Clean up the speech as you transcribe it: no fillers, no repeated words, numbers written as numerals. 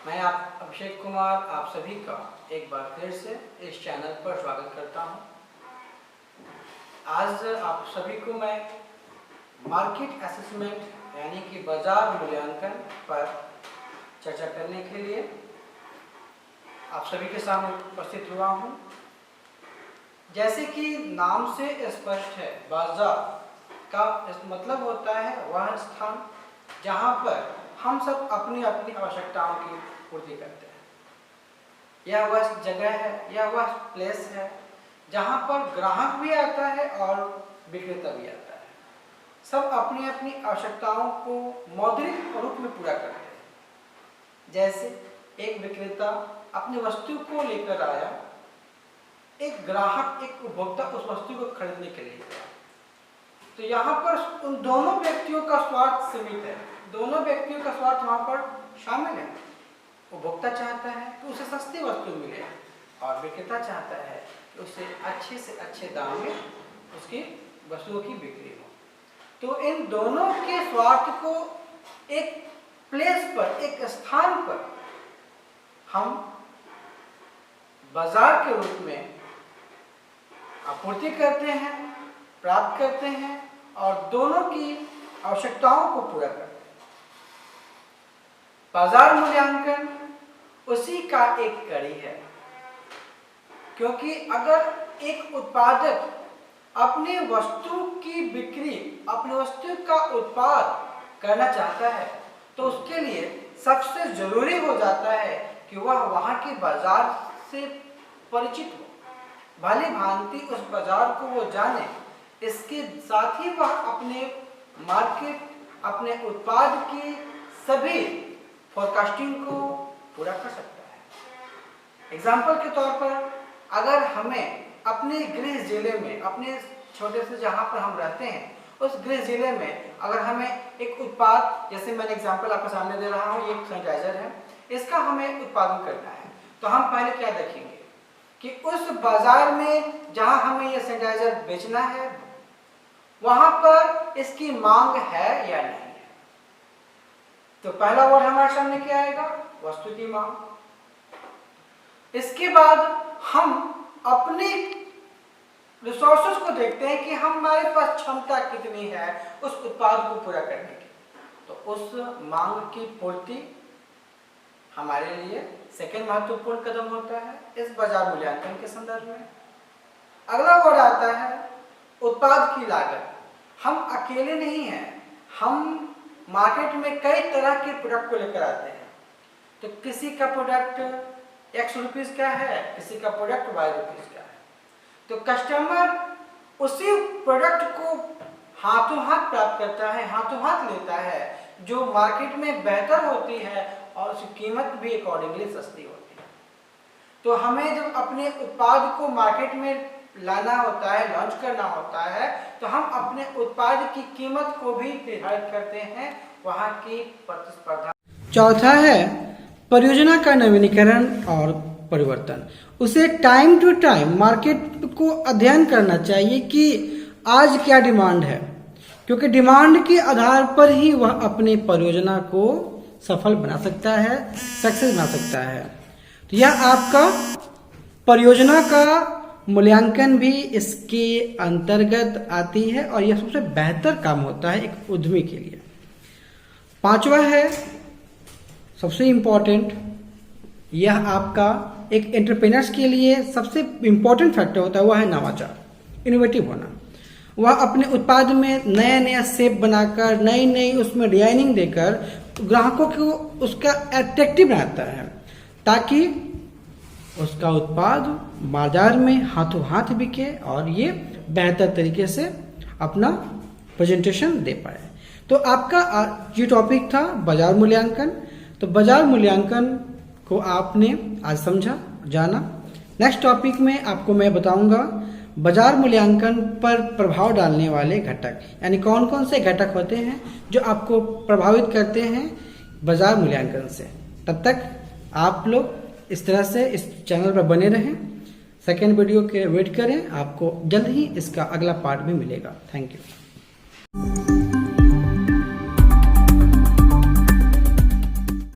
मैं आप अभिषेक कुमार आप सभी का एक बार फिर से इस चैनल पर स्वागत करता हूं। आज आप सभी को मैं मार्केट असेसमेंट यानी कि बाजार मूल्यांकन पर चर्चा करने के लिए आप सभी के सामने उपस्थित हुआ हूं। जैसे कि नाम से स्पष्ट है, बाजार का मतलब होता है वह स्थान जहां पर हम सब अपनी अपनी आवश्यकताओं की पूर्ति करते हैं। यह वह जगह है, यह वह प्लेस है जहां पर ग्राहक भी आता है और विक्रेता भी आता है। सब अपनी अपनी आवश्यकताओं को मौद्रिक रूप में पूरा करते हैं। जैसे एक विक्रेता अपनी वस्तु को लेकर आया, एक ग्राहक एक उपभोक्ता उस वस्तु को खरीदने के लिए गया, तो यहाँ पर उन दोनों व्यक्तियों का स्वार्थ सीमित है। दोनों व्यक्तियों का स्वार्थ वहाँ पर शामिल है। उपभोक्ता चाहता है कि उसे सस्ती वस्तु मिले और विक्रेता चाहता है कि उसे अच्छे से अच्छे दाम में उसकी वस्तुओं की बिक्री हो। तो इन दोनों के स्वार्थ को एक प्लेस पर, एक स्थान पर हम बाजार के रूप में आपूर्ति करते हैं, प्राप्त करते हैं और दोनों की आवश्यकताओं को पूरा करते हैं। बाजार मूल्यांकन उसी का एक कड़ी है, क्योंकि अगर एक उत्पादक अपनी वस्तु की बिक्री, अपनी वस्तु का उत्पाद करना चाहता है तो उसके लिए सबसे जरूरी हो जाता है कि वह वहां के बाजार से परिचित हो, भली भांति उस बाजार को वो जाने। इसके साथ ही वह अपने मार्केट, अपने उत्पाद की सभी फोरकास्टिंग को पूरा कर सकता है। एग्जाम्पल के तौर पर अगर हमें अपने गृह जिले में, अपने छोटे से जहाँ पर हम रहते हैं उस गृह जिले में अगर हमें एक उत्पाद, जैसे मैंने एग्जाम्पल आपके सामने दे रहा हूँ, ये एक सैनिटाइजर है, इसका हमें उत्पादन करना है, तो हम पहले क्या देखेंगे कि उस बाजार में जहाँ हमें ये सैनिटाइजर बेचना है वहाँ पर इसकी मांग है या नहीं है। तो पहला वर्ड हमारे सामने क्या आएगा? वस्तु की मांग। इसके बाद हम अपने रिसोर्सेज को देखते हैं कि हमारे पास क्षमता कितनी है उस उत्पाद को पूरा करने की। तो उस मांग की पूर्ति हमारे लिए सेकंड महत्वपूर्ण कदम होता है इस बाजार मूल्यांकन के संदर्भ में। अगला वर्ड आता है उत्पाद की लागत। हम अकेले नहीं हैं, हम मार्केट में कई तरह के प्रोडक्ट को लेकर आते हैं। तो किसी का प्रोडक्ट ₹X का है, किसी का प्रोडक्ट Y का है। तो कस्टमर उसी प्रोडक्ट को हाथों हाथ प्राप्त करता है, हाथों हाथ लेता है, जो मार्केट में बेहतर होती है और उसकी कीमत भी अकॉर्डिंगली सस्ती होती है। तो हमें जब अपने उत्पाद को मार्केट में लाना होता है, लॉन्च करना होता है, तो हम अपने उत्पाद की कीमत को भी निर्धारित करते हैं, वहां की प्रतिस्पर्धा। चौथा है परियोजना का नवीनीकरण और परिवर्तन। उसे टाइम टू टाइम मार्केट को अध्ययन करना चाहिए कि आज क्या डिमांड है, क्योंकि डिमांड के आधार पर ही वह अपनी परियोजना को सफल बना सकता है, सक्सेस बना सकता है। तो यह आपका परियोजना का मूल्यांकन भी इसके अंतर्गत आती है और यह सबसे बेहतर काम होता है एक उद्यमी के लिए। पांचवा है सबसे इम्पोर्टेंट, यह आपका एक एंटरप्रेन्योर्स के लिए सबसे इम्पोर्टेंट फैक्टर होता है, वह है नवाचार, इनोवेटिव होना। वह अपने उत्पाद में नया नया शेप बनाकर, नई नई उसमें डिजाइनिंग देकर ग्राहकों को उसका अट्रैक्टिव बनाता है, ताकि उसका उत्पाद बाजार में हाथों हाथ बिके और ये बेहतर तरीके से अपना प्रेजेंटेशन दे पाए। तो आपका ये टॉपिक था बाजार मूल्यांकन। तो बाजार मूल्यांकन को आपने आज समझा, जाना। नेक्स्ट टॉपिक में आपको मैं बताऊंगा बाजार मूल्यांकन पर प्रभाव डालने वाले घटक, यानी कौन कौन से घटक होते हैं जो आपको प्रभावित करते हैं बाजार मूल्यांकन से। तब तक आप लोग इस तरह से इस चैनल पर बने रहें, सेकेंड वीडियो के वेट करें, आपको जल्द ही इसका अगला पार्ट भी मिलेगा। Thank you.